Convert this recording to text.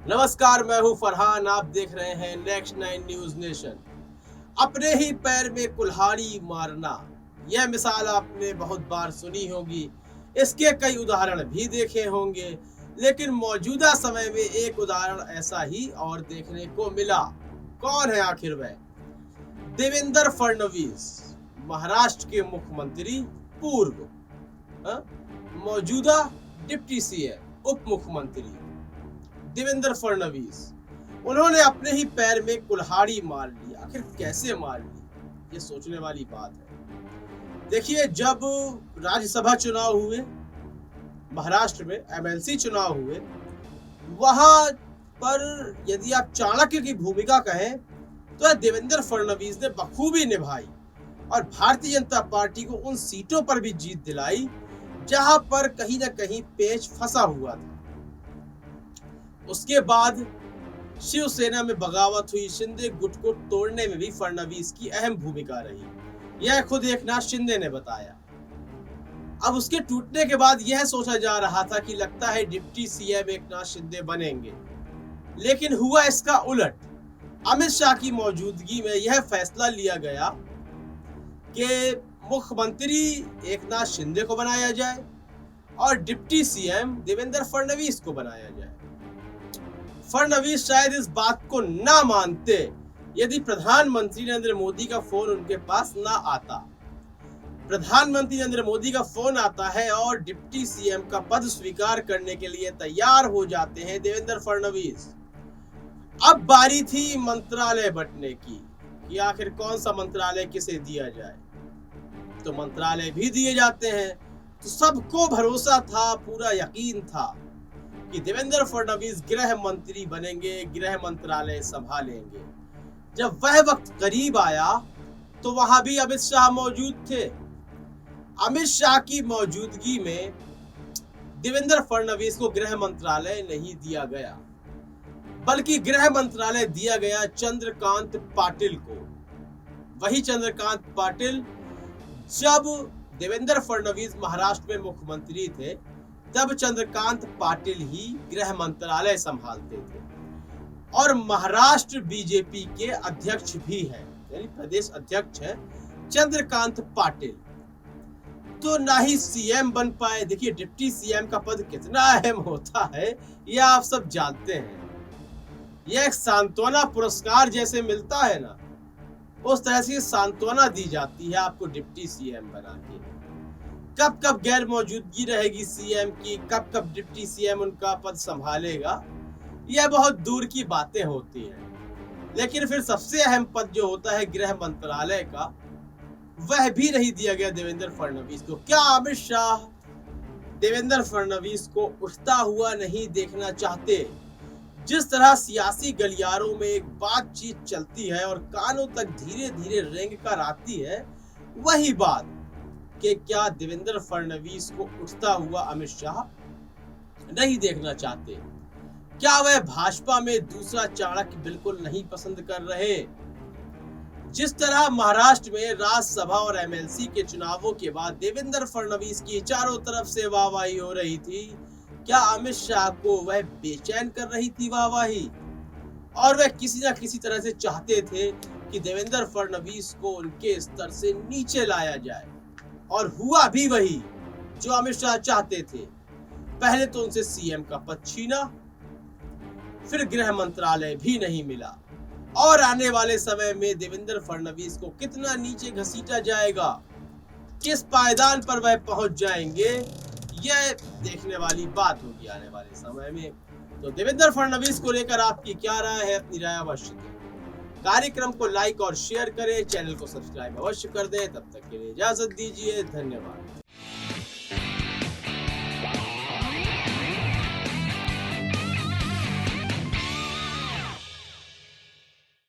नमस्कार, मैं हूं फरहान। आप देख रहे हैं नेक्स्ट 9 न्यूज नेशन। अपने ही पैर में कुल्हाड़ी मारना, यह मिसाल आपने बहुत बार सुनी होगी। इसके कई उदाहरण भी देखे होंगे, लेकिन मौजूदा समय में एक उदाहरण ऐसा ही और देखने को मिला। कौन है आखिर वह? देवेंद्र फडणवीस, महाराष्ट्र के मुख्यमंत्री, पूर्व मौजूदा डिप्टी सीएम, उप मुख्यमंत्री देवेंद्र फडणवीस। उन्होंने अपने ही पैर में कुल्हाड़ी मार ली। आखिर कैसे मार ली, ये सोचने वाली बात है। देखिए, जब राज्यसभा चुनाव हुए, महाराष्ट्र में एमएलसी चुनाव हुए, वहां पर यदि आप चाणक्य की भूमिका कहें तो देवेंद्र फडणवीस ने बखूबी निभाई और भारतीय जनता पार्टी को उन सीटों पर भी जीत दिलाई जहां पर कहीं ना कहीं पेच फंसा हुआ था। उसके बाद शिवसेना में बगावत हुई। शिंदे गुट को तोड़ने में भी फडणवीस की अहम भूमिका रही, यह खुद एकनाथ शिंदे ने बताया। अब उसके टूटने के बाद यह सोचा जा रहा था कि लगता है डिप्टी सीएम एकनाथ शिंदे बनेंगे, लेकिन हुआ इसका उलट। अमित शाह की मौजूदगी में यह फैसला लिया गया कि मुख्यमंत्री एकनाथ शिंदे को बनाया जाए और डिप्टी सीएम देवेंद्र फडणवीस को बनाया जाए। फडणवीस शायद इस बात को ना मानते यदि प्रधानमंत्री नरेंद्र मोदी का फोन उनके पास ना आता। प्रधानमंत्री नरेंद्र मोदी का फोन आता है और डिप्टी सीएम का पद स्वीकार करने के लिए तैयार हो जाते हैं देवेंद्र फडणवीस। अब बारी थी मंत्रालय बंटने की कि आखिर कौन सा मंत्रालय किसे दिया जाए। तो मंत्रालय भी दिए जाते हैं। तो सबको भरोसा था, पूरा यकीन था कि देवेंद्र फडणवीस गृह मंत्री बनेंगे, गृह मंत्रालय संभालेंगे। जब वह वक्त करीब आया तो वहां भी अमित शाह मौजूद थे। अमित शाह की मौजूदगी में देवेंद्र फडणवीस को गृह मंत्रालय नहीं दिया गया, बल्कि गृह मंत्रालय दिया गया चंद्रकांत पाटिल को। वही चंद्रकांत पाटिल जब देवेंद्र फडणवीस महाराष्ट्र में मुख्यमंत्री थे, तब चंद्रकांत पाटिल ही गृह मंत्रालय संभालते थे और महाराष्ट्र बीजेपी के अध्यक्ष भी हैं, यानी प्रदेश अध्यक्ष हैं चंद्रकांत पाटिल। तो ना ही सीएम बन पाए। देखिए, डिप्टी सीएम का पद कितना अहम होता है यह आप सब जानते हैं। यह एक सांत्वना पुरस्कार जैसे मिलता है ना, उस तरह से सांत्वना दी जाती है आपको डिप्टी सीएम बना के। कब कब गैर मौजूदगी रहेगी सीएम की, कब कब डिप्टी सीएम उनका पद संभालेगा, यह बहुत दूर की बातें होती हैं। लेकिन फिर सबसे अहम पद जो होता है गृह मंत्रालय का, वह भी नहीं दिया गया देवेंद्र फडणवीस को। क्या अमित शाह देवेंद्र फडणवीस को उठता हुआ नहीं देखना चाहते? जिस तरह सियासी गलियारों में एक बातचीत चलती है और कानों तक धीरे धीरे रेंग कर आती है, वही बात कि क्या देवेंद्र फडणवीस को उठता हुआ अमित शाह नहीं देखना चाहते? क्या वह भाजपा में दूसरा चाणक्य बिल्कुल नहीं पसंद कर रहे? जिस तरह महाराष्ट्र में राज्यसभा और एमएलसी के चुनावों के बाद देवेंद्र फडणवीस की चारों तरफ से वाहवाही हो रही थी, क्या अमित शाह को वह बेचैन कर रही थी वाहवाही? और वह किसी न किसी तरह से चाहते थे कि देवेंद्र फडणवीस को उनके स्तर से नीचे लाया जाए, और हुआ भी वही जो अमित शाह चाहते थे। पहले तो उनसे सीएम का पद छीना, फिर गृह मंत्रालय भी नहीं मिला, और आने वाले समय में देवेंद्र फडणवीस को कितना नीचे घसीटा जाएगा, किस पायदान पर वह पहुंच जाएंगे, यह देखने वाली बात होगी आने वाले समय में। तो देवेंद्र फडणवीस को लेकर आपकी क्या राय है? अपनी राय अवश्य दें। कार्यक्रम को लाइक और शेयर करें, चैनल को सब्सक्राइब अवश्य कर दें। तब तक के लिए इजाजत दीजिए, धन्यवाद।